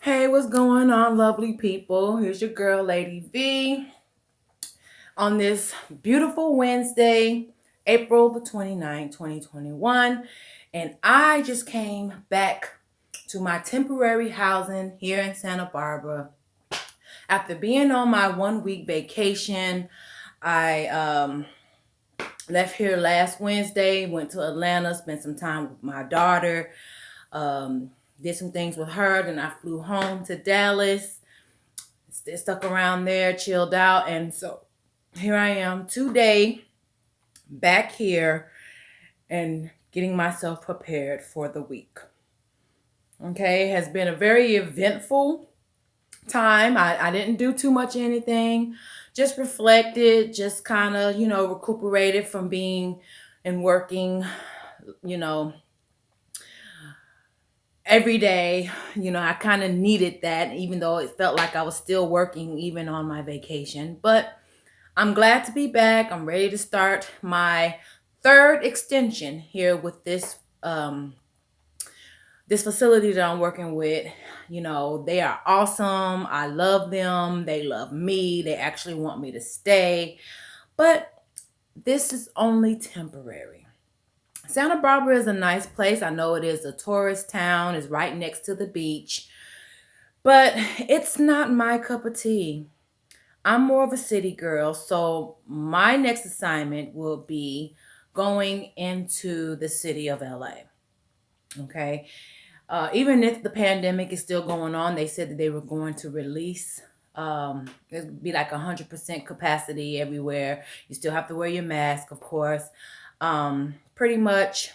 Hey, what's going on, lovely people? Here's your girl, Lady V, on this beautiful Wednesday, April the 29th, 2021. And I just came back to my temporary housing here in Santa Barbara. After being on my 1 week vacation, I left here last Wednesday, went to Atlanta, spent some time with my daughter, did some things with her, then I flew home to Dallas, stuck around there, chilled out, and so here I am today, back here and getting myself prepared for the week. Okay, it has been a very eventful time. I didn't do too much anything, just reflected, just kind of, recuperated from being and working, you know, every day. I kind of needed that, even though it felt like I was still working even on my vacation. But I'm glad to be back. I'm ready to start my third extension here with this facility that I'm working with. They are awesome. I love them. They love me. They actually want me to stay. But this is only temporary. Santa Barbara is a nice place. I know it is a tourist town. It's right next to the beach. But it's not my cup of tea. I'm more of a city girl, so my next assignment will be going into the city of LA. Okay. Even if the pandemic is still going on, they said that they were going to release. It'd be like 100% capacity everywhere. You still have to wear your mask, of course. Pretty much,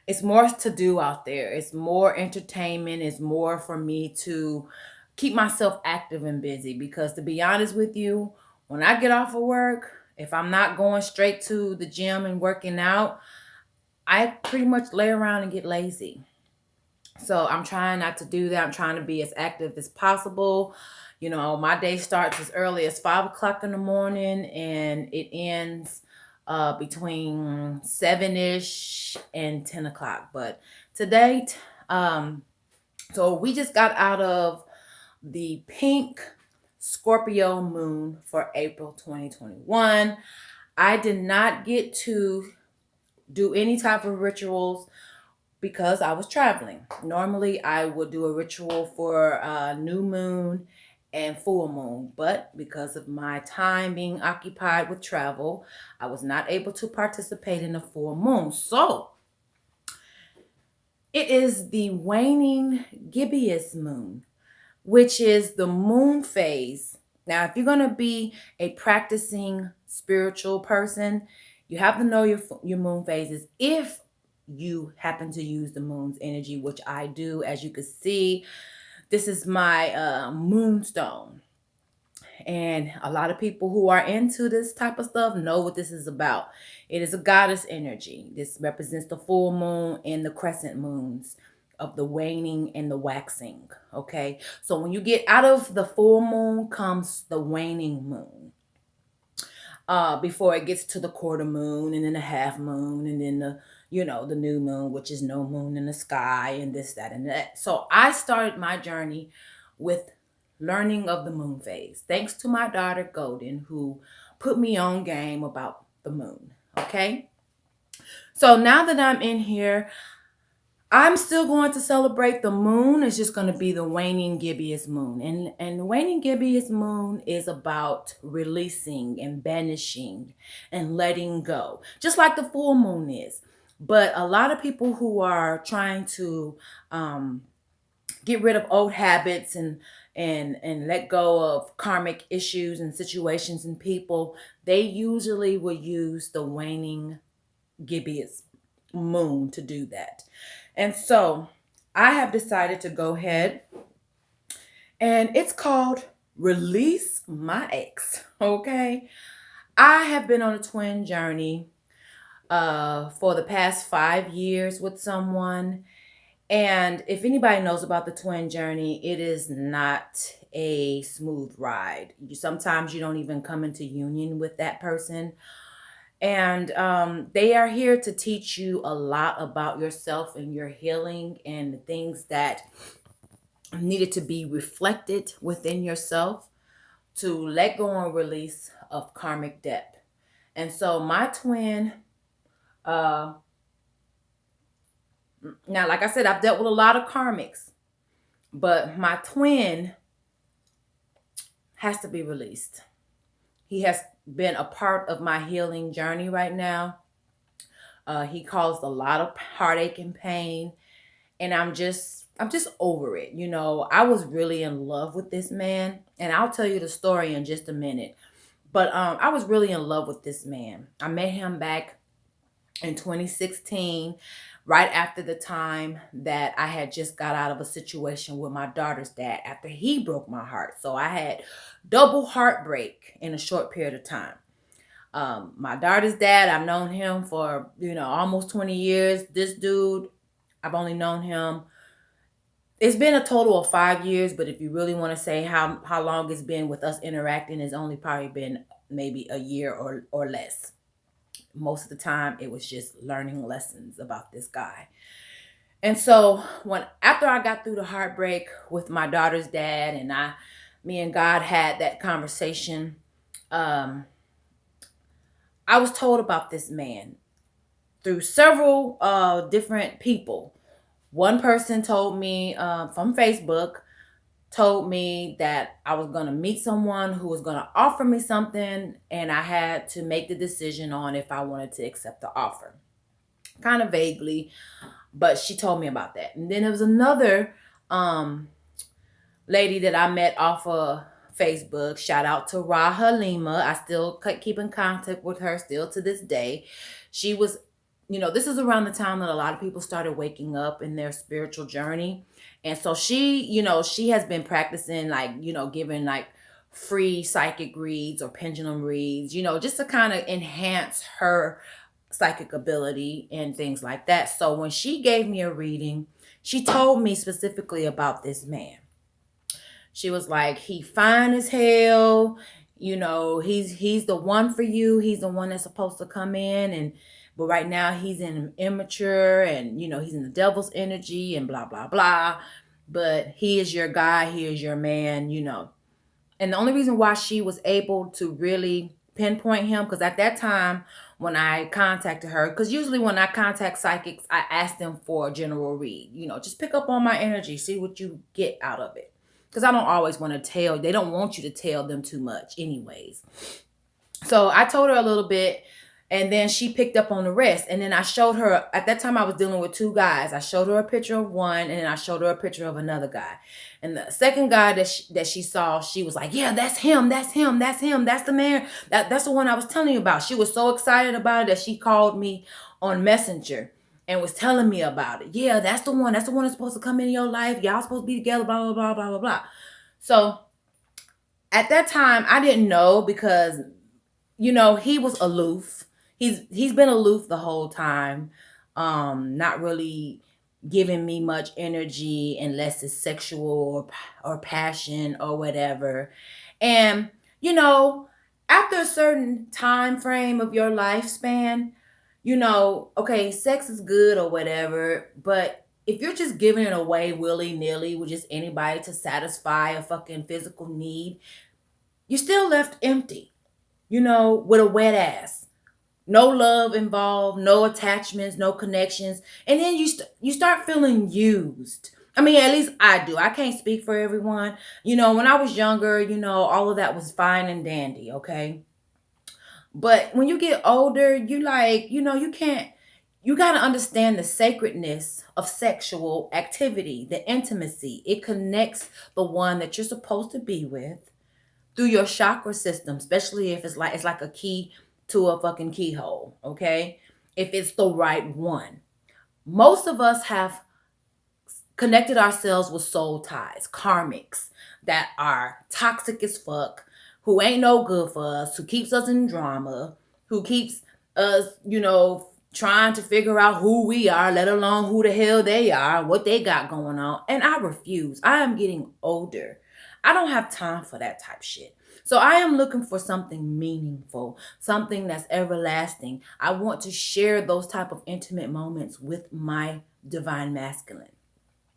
it's more to do out there. It's more entertainment. It's more for me to keep myself active and busy because, to be honest with you, when I get off of work, if I'm not going straight to the gym and working out, I pretty much lay around and get lazy. So I'm trying not to do that. I'm trying to be as active as possible. My day starts as early as 5 o'clock in the morning and it ends between 7-ish and 10 o'clock. But to date, so we just got out of the pink Scorpio moon for April 2021. I did not get to do any type of rituals because I was traveling. Normally, I would do a ritual for new moon and full moon, but because of my time being occupied with travel, I was not able to participate in the full moon. So it is the waning gibbous moon, which is the moon phase. Now, if you're going to be a practicing spiritual person, you have to know your moon phases. If you happen to use the moon's energy, which I do, as you can see, this is my moonstone. And a lot of people who are into this type of stuff know what this is about. It is a goddess energy. This represents the full moon and the crescent moons of the waning and the waxing. Okay. So when you get out of the full moon comes the waning moon. Before it gets to the quarter moon and then the half moon and then the new moon, which is no moon in the sky and this, that, and that. So I started my journey with learning of the moon phase, thanks to my daughter Golden, who put me on game about the moon. Okay. So now that I'm in here, I'm still going to celebrate the moon. It's just going to be the waning gibbous moon. And the waning gibbous moon is about releasing and banishing and letting go, just like the full moon is. But a lot of people who are trying to get rid of old habits and let go of karmic issues and situations and people, they usually will use the waning gibbous moon to do that. And so I have decided to go ahead, and it's called Release My Ex. Okay. I have been on a twin journey for the past 5 years with someone. And if anybody knows about the twin journey, it is not a smooth ride. Sometimes you don't even come into union with that person. And they are here to teach you a lot about yourself and your healing and the things that needed to be reflected within yourself to let go and release of karmic debt. And so my twin, uh, now, like I said, I've dealt with a lot of karmics, but my twin has to be released. He has been a part of my healing journey right now. He caused a lot of heartache and pain, and I'm just over it. I was really in love with this man, and I'll tell you the story in just a minute. But I was really in love with this man. I met him back in 2016, right after the time that I had just got out of a situation with my daughter's dad after he broke my heart. So I had double heartbreak in a short period of time. My daughter's dad, I've known him for, almost 20 years. This dude, I've only known him. It's been a total of 5 years, but if you really want to say how long it's been with us interacting, it's only probably been maybe a year or less. Most of the time, it was just learning lessons about this guy. And so after I got through the heartbreak with my daughter's dad, and me and God had that conversation, um, I was told about this man through several different people. One person told me from Facebook, told me that I was going to meet someone who was going to offer me something, and I had to make the decision on if I wanted to accept the offer. Kind of vaguely, but she told me about that. And then there was another lady that I met off of Facebook. Shout out to Ra Halima. I still keep in contact with her still to this day. She was, this is around the time that a lot of people started waking up in their spiritual journey. And so she has been practicing, like, giving like free psychic reads or pendulum reads, just to kind of enhance her psychic ability and things like that. So when she gave me a reading, she told me specifically about this man. She was like, he fine as hell. He's the one for you. He's the one that's supposed to come in, but right now he's in immature, and he's in the devil's energy and blah blah blah. But he is your guy, he is your man. And the only reason why she was able to really pinpoint him, because at that time when I contacted her, because usually when I contact psychics, I ask them for a general read. Just pick up on my energy, see what you get out of it. Because I don't always want to they don't want you to tell them too much anyways. So I told her a little bit, and then she picked up on the rest. And then I showed her, at that time I was dealing with two guys. I showed her a picture of one, and then I showed her a picture of another guy. And the second guy that she saw, she was like, yeah, that's him, that's him, that's him, that's the man. That's the one I was telling you about. She was so excited about it that she called me on Messenger and was telling me about it. Yeah, that's the one. That's the one that's supposed to come into your life. Y'all supposed to be together, blah, blah, blah, blah, blah, blah. So at that time, I didn't know because, he was aloof. He's been aloof the whole time. Not really giving me much energy unless it's sexual or passion or whatever. And, after a certain time frame of your lifespan, okay, sex is good or whatever, but if you're just giving it away willy-nilly with just anybody to satisfy a fucking physical need, you're still left empty, with a wet ass. No love involved, no attachments, no connections. And then you start feeling used. I mean, at least I do. I can't speak for everyone. When I was younger, all of that was fine and dandy, okay? But when you get older, you got to understand the sacredness of sexual activity, the intimacy. It connects the one that you're supposed to be with through your chakra system, especially if it's like a key to a fucking keyhole, okay? If it's the right one. Most of us have connected ourselves with soul ties, karmics that are toxic as fuck, who ain't no good for us, who keeps us in drama, who keeps us, trying to figure out who we are, let alone who the hell they are, what they got going on. And I refuse. I am getting older. I don't have time for that type shit. So I am looking for something meaningful, something that's everlasting. I want to share those type of intimate moments with my divine masculine.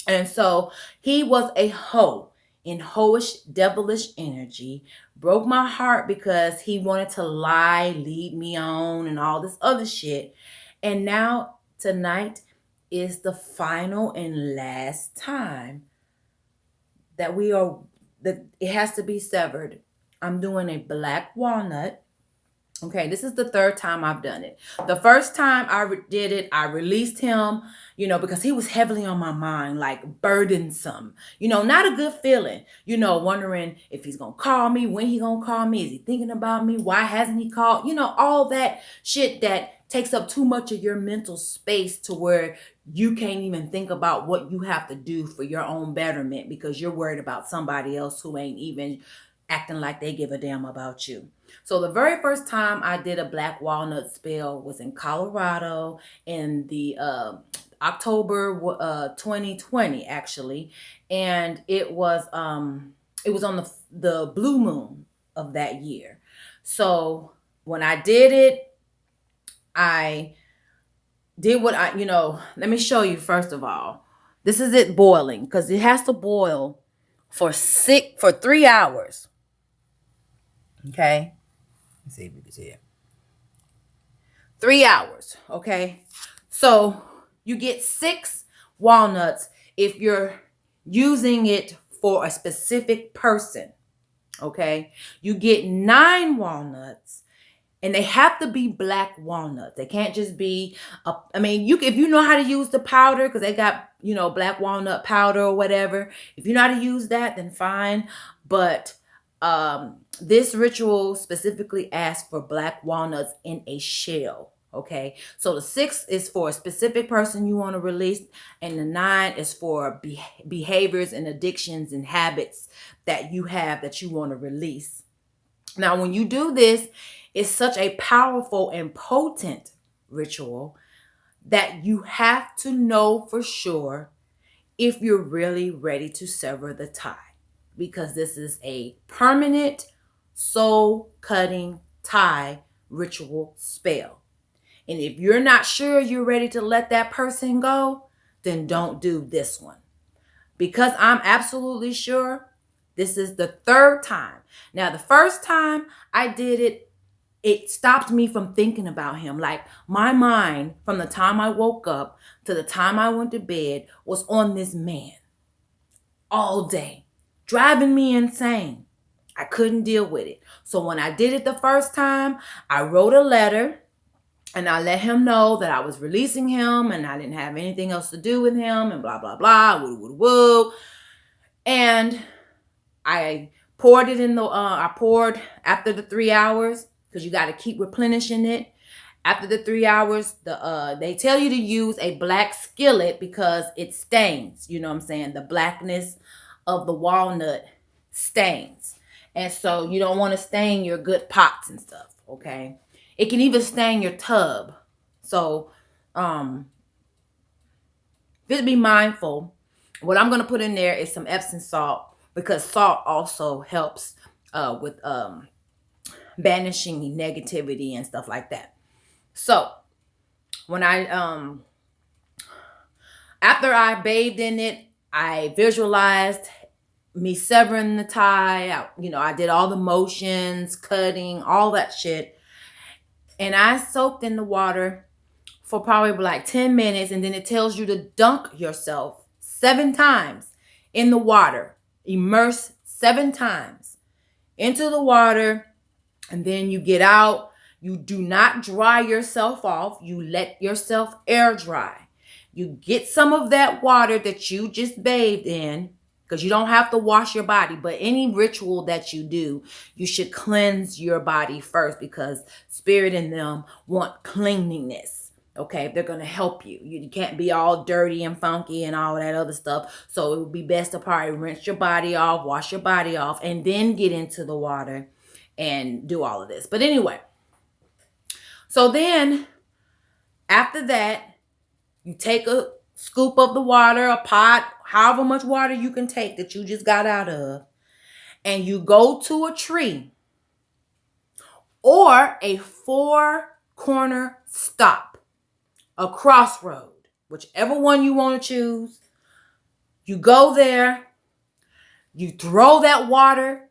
And so he was a hoe in hoish, devilish energy, broke my heart because he wanted to lie, lead me on, and all this other shit. And now, tonight is the final and last time that that it has to be severed. I'm doing a black walnut. Okay, this is the third time I've done it. The first time did it, I released him, because he was heavily on my mind, like burdensome. Not a good feeling. Wondering if he's gonna call me, when he gonna call me, is he thinking about me? Why hasn't he called? All that shit that takes up too much of your mental space to where you can't even think about what you have to do for your own betterment because you're worried about somebody else who ain't even acting like they give a damn about you. So the very first time I did a black walnut spell was in Colorado in the October 2020 actually, and it was on the blue moon of that year. So when I did it, I did what let me show you first of all. This is it boiling because it has to boil for 3 hours. Okay. Let's see if we can see it. 3 hours. Okay. So you get 6 walnuts if you're using it for a specific person. Okay. You get 9 walnuts. And they have to be black walnuts. They can't just be, if you know how to use the powder, because they got, black walnut powder or whatever. If you know how to use that, then fine. But this ritual specifically asks for black walnuts in a shell. Okay, so the 6 is for a specific person you want to release, and the 9 is for behaviors and addictions and habits that you have that you want to release. Now, when you do this, it's such a powerful and potent ritual that you have to know for sure if you're really ready to sever the tie, because this is a permanent soul cutting tie ritual spell. And if you're not sure you're ready to let that person go, then don't do this one. Because I'm absolutely sure this is the third time. Now, the first time I did it, it stopped me from thinking about him. Like my mind, from the time I woke up to the time I went to bed, was on this man all day, driving me insane. I couldn't deal with it. So when I did it the first time, I wrote a letter and I let him know that I was releasing him and I didn't have anything else to do with him and blah, blah, blah, woo, woo, woo. And I poured it I poured after the 3 hours, because you got to keep replenishing it. After the 3 hours, they tell you to use a black skillet because it stains. You know what I'm saying? The blackness of the walnut stains. And so you don't want to stain your good pots and stuff, okay? It can even stain your tub. So just be mindful. What I'm going to put in there is some Epsom salt, because salt also helps with banishing negativity and stuff like that. So when after I bathed in it, I visualized me severing the tie. I did all the motions, cutting, all that shit. And I soaked in the water for probably like 10 minutes. And then it tells you to dunk yourself 7 times in the water. Immerse 7 times into the water. And then you get out. You do not dry yourself off. You let yourself air dry. You get some of that water that you just bathed in, because you don't have to wash your body. But any ritual that you do, you should cleanse your body first, because spirit and them want cleanliness. Okay, they're going to help you. You can't be all dirty and funky and all that other stuff. So it would be best to probably rinse your body off, wash your body off, and then get into the water and do all of this. But anyway, so then after that, you take a scoop of the water, a pot, however much water you can take that you just got out of, and you go to a tree or a 4-corner stop, a crossroad, whichever one you want to choose. You go there, you throw that water,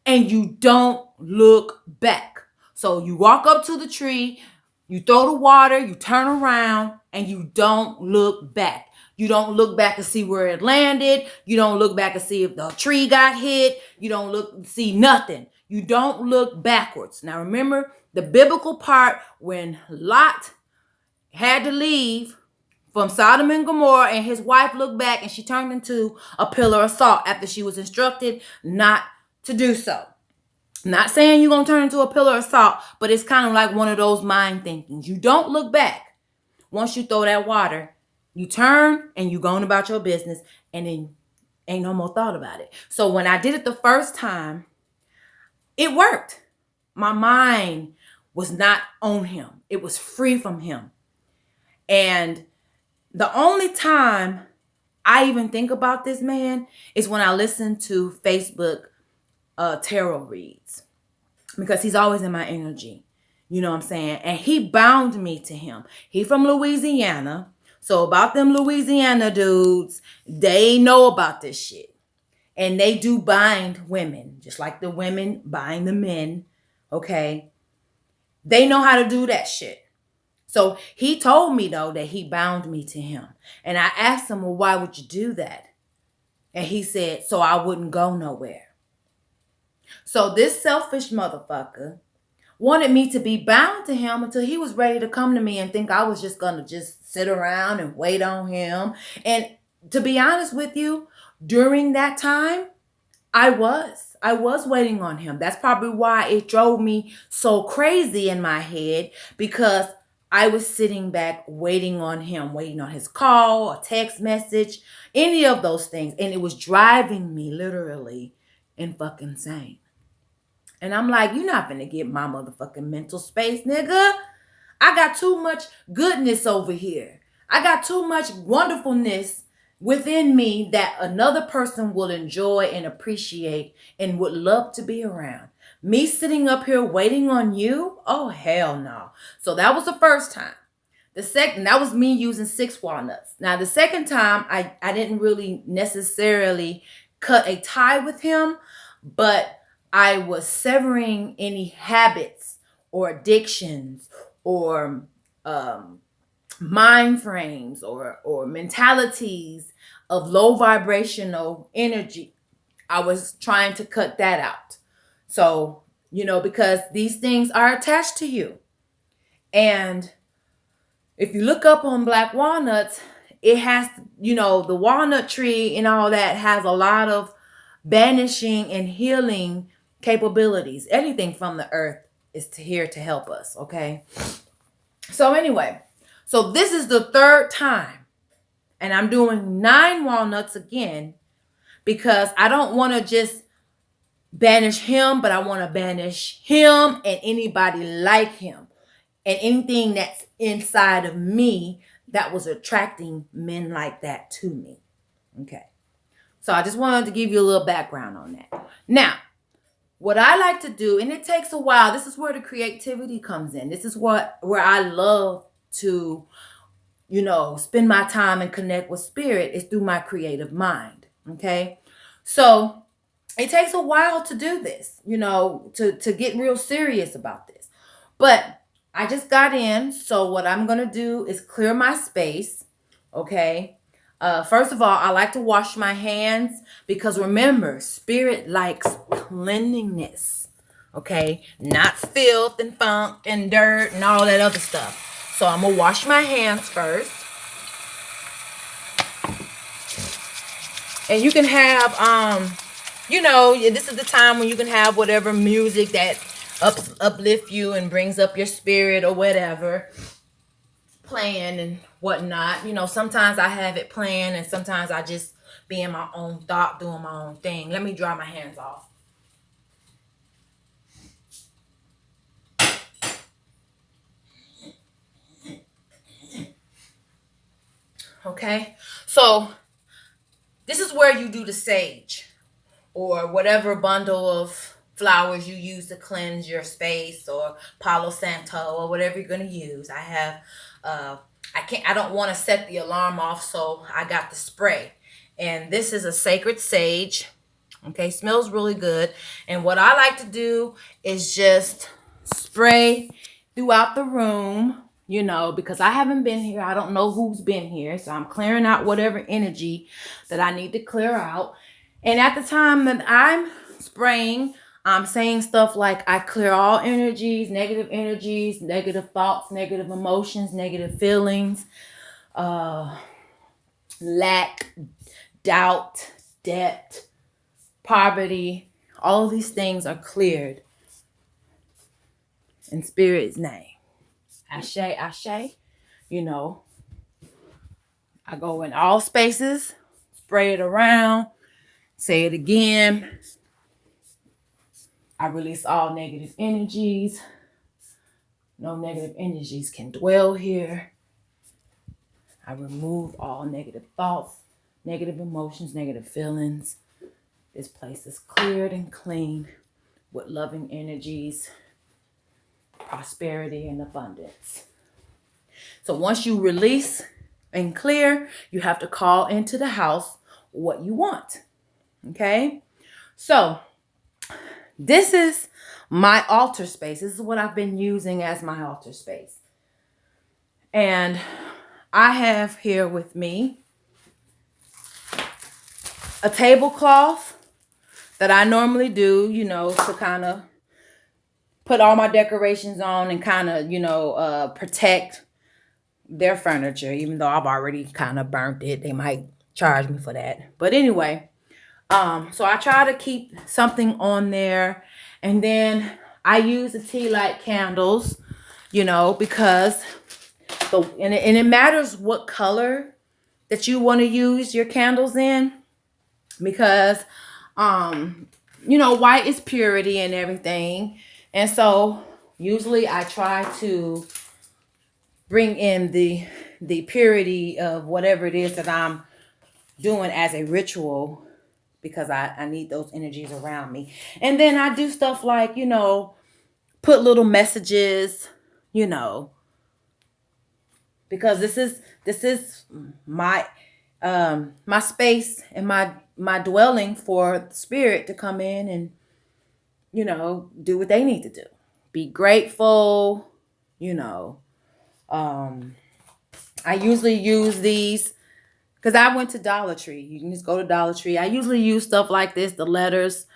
and you don't look back. So you walk up to the tree, you throw the water, you turn around, and you don't look back. You don't look back to see where it landed. You don't look back to see if the tree got hit. You don't look see nothing. You don't look backwards. Now remember the biblical part when Lot had to leave from Sodom and Gomorrah, and his wife looked back and she turned into a pillar of salt after she was instructed not to do so. Not saying you're going to turn into a pillar of salt, but it's kind of like one of those mind thinkings. You don't look back. Once you throw that water, you turn and you go on about your business, and then ain't no more thought about it. So when I did it the first time, it worked. My mind was not on him. It was free from him. And the only time I even think about this man is when I listen to Facebook tarot reads, because he's always in my energy. You know what I'm saying? And he bound me to him. He from Louisiana. So about them Louisiana dudes, they know about this shit. And they do bind women, just like the women bind the men. Okay? They know how to do that shit. So he told me, though, that he bound me to him. And I asked him, well, why would you do that? And he said, so I wouldn't go nowhere. So this selfish motherfucker wanted me to be bound to him until he was ready to come to me and think I was just going to just sit around and wait on him. And to be honest with you, during that time, I was waiting on him. That's probably why it drove me so crazy in my head, because I was sitting back waiting on him, waiting on his call, a text message, any of those things. And it was driving me literally in fucking insane. And I'm like, you're not gonna get my motherfucking mental space, nigga. I got too much goodness over here. I got too much wonderfulness within me that another person will enjoy and appreciate and would love to be around. Me sitting up here waiting on you? Oh, hell no. So that was the first time. The second, that was me using 6 walnuts. Now, the second time, I didn't really necessarily cut a tie with him, but I was severing any habits or addictions or mind frames or mentalities of low vibrational energy. I was trying to cut that out. So, because these things are attached to you. And if you look up on black walnuts, it has, the walnut tree and all that has a lot of banishing and healing capabilities. Anything from the earth is here to help us, okay? So anyway, so this is the third time, and I'm doing 9 walnuts again because I don't want to just banish him, but I want to banish him and anybody like him and anything that's inside of me that was attracting men like that to me. Okay. So I just wanted to give you a little background on that. Now, what I like to do, and it takes a while, this is where the creativity comes in. This is where I love to, spend my time and connect with spirit, is through my creative mind. Okay. So it takes a while to do this, to get real serious about this. But I just got in. So what I'm going to do is clear my space. Okay. First of all, I like to wash my hands because remember, spirit likes cleanliness. Okay. Not filth and funk and dirt and all that other stuff. So I'm going to wash my hands first. And you can have, this is the time when you can have whatever music that uplift you and brings up your spirit or whatever playing and whatnot. Sometimes I have it playing and sometimes I just be in my own thought doing my own thing. Let me dry my hands off. Okay, so this is where you do the sage or whatever bundle of flowers you use to cleanse your space, or Palo Santo, or whatever you're going to use. I have I don't want to set the alarm off, so I got the spray. And this is a sacred sage. Okay, smells really good. And what I like to do is just spray throughout the room, because I haven't been here. I don't know who's been here. So I'm clearing out whatever energy that I need to clear out. And at the time that I'm spraying, I'm saying stuff like, I clear all energies, negative thoughts, negative emotions, negative feelings, lack, doubt, debt, poverty. All of these things are cleared in Spirit's name. Ashe, ashe. I go in all spaces, spray it around, say it again. I release all negative energies. No negative energies can dwell here. I remove all negative thoughts, negative emotions, negative feelings. This place is cleared and clean with loving energies, prosperity, and abundance. So once you release and clear, you have to call into the house what you want. Okay? So this is my altar space. This is what I've been using as my altar space. And I have here with me a tablecloth that I normally do, to kind of put all my decorations on and kind of, protect their furniture, even though I've already kind of burnt it. They might charge me for that. But anyway, so I try to keep something on there. And then I use the tea light candles, because and it matters what color that you want to use your candles in, because white is purity and everything. And so usually I try to bring in the purity of whatever it is that I'm doing as a ritual, because I need those energies around me. And then I do stuff like, put little messages, because this is my my space and my dwelling for Spirit to come in and do what they need to do. Be grateful. I usually use these because I went to Dollar Tree. You can just go to Dollar Tree. I usually use stuff like this, the letters,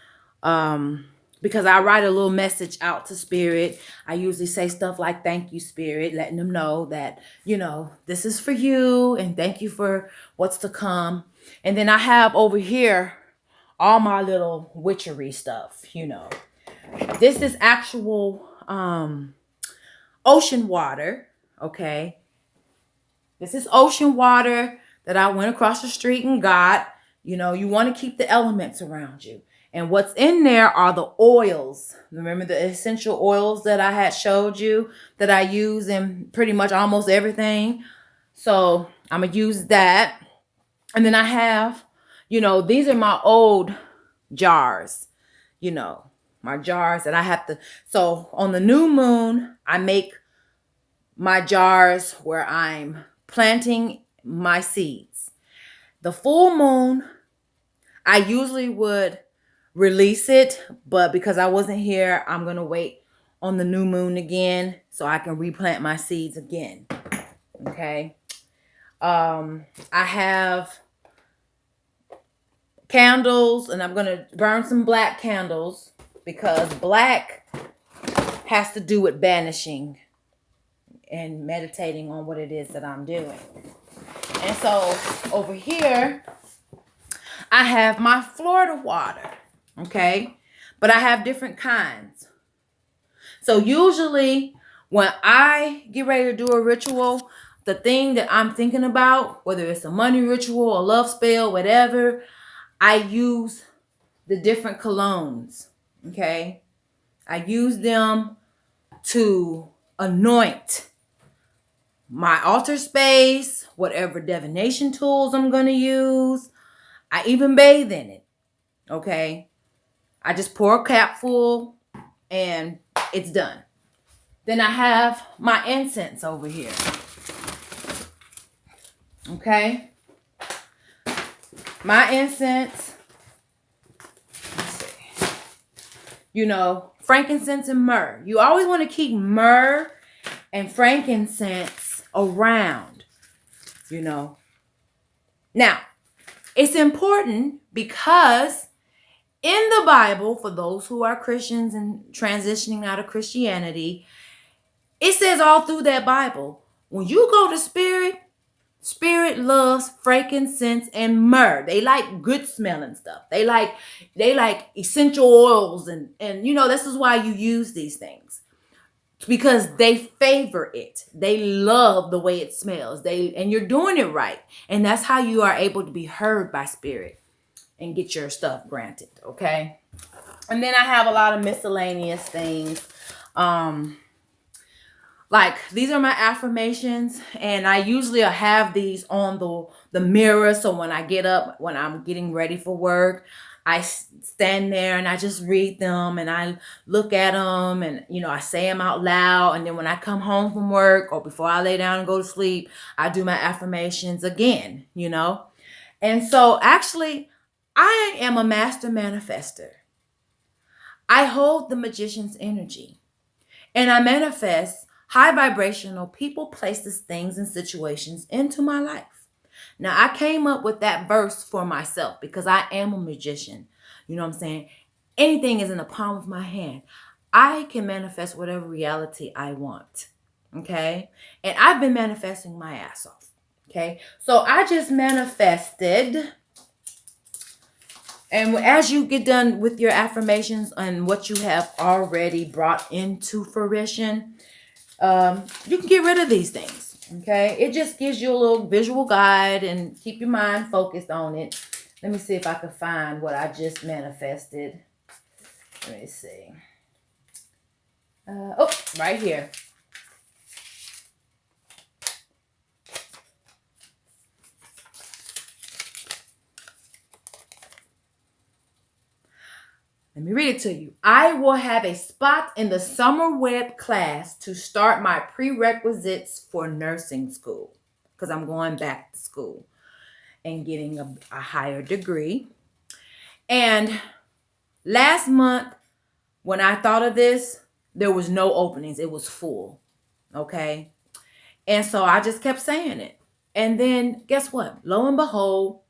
because I write a little message out to Spirit. I usually say stuff like, thank you, Spirit, letting them know that, this is for you and thank you for what's to come. And then I have over here all my little witchery stuff, This is actual ocean water, okay? This is ocean water that I went across the street and got. You want to keep the elements around you. And what's in there are the oils. Remember the essential oils that I had showed you that I use in pretty much almost everything. So I'm going to use that. And then I have, these are my old jars, my jars that I have to. So on the new moon, I make my jars where I'm planting my seeds. The full moon, I usually would release it, but because I wasn't here, I'm going to wait on the new moon again so I can replant my seeds again. Okay. I have candles, and I'm going to burn some black candles because black has to do with banishing and meditating on what it is that I'm doing. And so over here, I have my Florida water, okay? But I have different kinds. So usually when I get ready to do a ritual, the thing that I'm thinking about, whether it's a money ritual, a love spell, whatever, I use the different colognes, okay? I use them to anoint my altar space, whatever divination tools I'm going to use. I even bathe in it, okay? I just pour a cap full and it's done. Then I have my incense over here. Okay. My incense, let's see, frankincense and myrrh. You always want to keep myrrh and frankincense around, Now, it's important because in the Bible, for those who are Christians and transitioning out of Christianity, it says all through that Bible, when you go to Spirit loves frankincense and myrrh. They like good smelling stuff. They like essential oils and this is why you use these things. Because they favor it. They love the way it smells. And you're doing it right. And that's how you are able to be heard by Spirit and get your stuff granted, okay? And then I have a lot of miscellaneous things. Like these are my affirmations, and I usually have these on the mirror. So when I get up, when I'm getting ready for work, I stand there and I just read them and I look at them and, I say them out loud. And then when I come home from work or before I lay down and go to sleep, I do my affirmations again, And so actually, I am a master manifester. I hold the magician's energy and I manifest high vibrational people, places, things, and situations into my life. Now, I came up with that verse for myself because I am a magician. You know what I'm saying? Anything is in the palm of my hand. I can manifest whatever reality I want. Okay? And I've been manifesting my ass off. Okay? So I just manifested. And as you get done with your affirmations and what you have already brought into fruition, you can get rid of these things. Okay, it just gives you a little visual guide and keep your mind focused on it. Let me see if I can find what I just manifested. Let me see. Right here. Let me read it to you. I will have a spot in the summer web class to start my prerequisites for nursing school because I'm going back to school and getting a higher degree. And last month, when I thought of this, there was no openings. It was full. Okay. And so I just kept saying it. And then guess what? Lo and behold,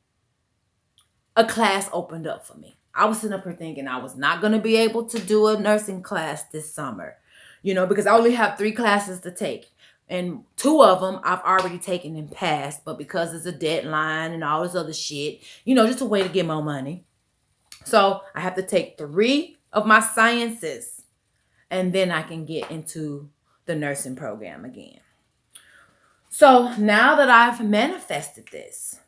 a class opened up for me. I was sitting up here thinking I was not going to be able to do a nursing class this summer, because I only have 3 classes to take. And 2 of them I've already taken and passed. But because it's a deadline and all this other shit, just a way to get more money. So I have to take 3 of my sciences. And then I can get into the nursing program again. So now that I've manifested this,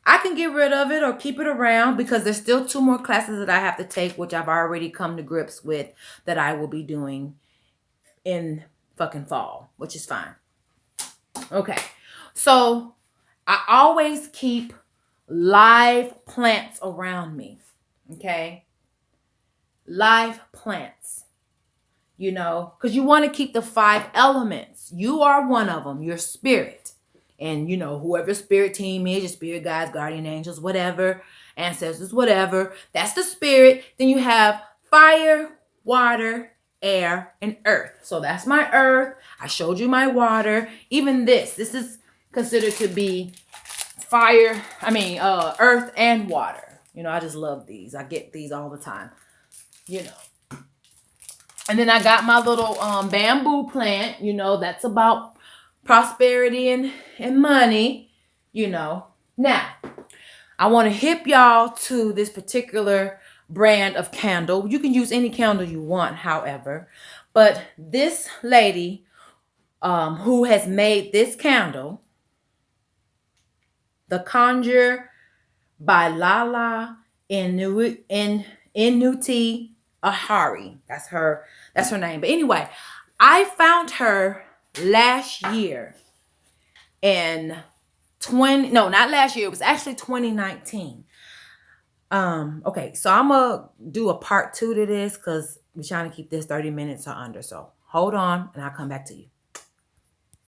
I can get rid of it or keep it around because there's still 2 more classes that I have to take, which I've already come to grips with that I will be doing in fucking fall, which is fine. Okay. So I always keep live plants around me. Okay. Live plants, because you want to keep the 5 elements. You are one of them. You're spirit. And, whoever spirit team is, your spirit guides, guardian angels, whatever, ancestors, whatever, that's the spirit. Then you have fire, water, air, and earth. So that's my earth. I showed you my water. Even this is considered to be fire. Earth and water. I just love these. I get these all the time, And then I got my little bamboo plant, that's about prosperity and money, Now, I want to hip y'all to this particular brand of candle. You can use any candle you want, however. But this lady who has made this candle, The Conjure by Lala Inuti Ahari. That's her name. But anyway, I found her last year not last year. It was actually 2019. Okay, so I'm gonna do a part 2 to this because we're trying to keep this 30 minutes or under. So hold on and I'll come back to you.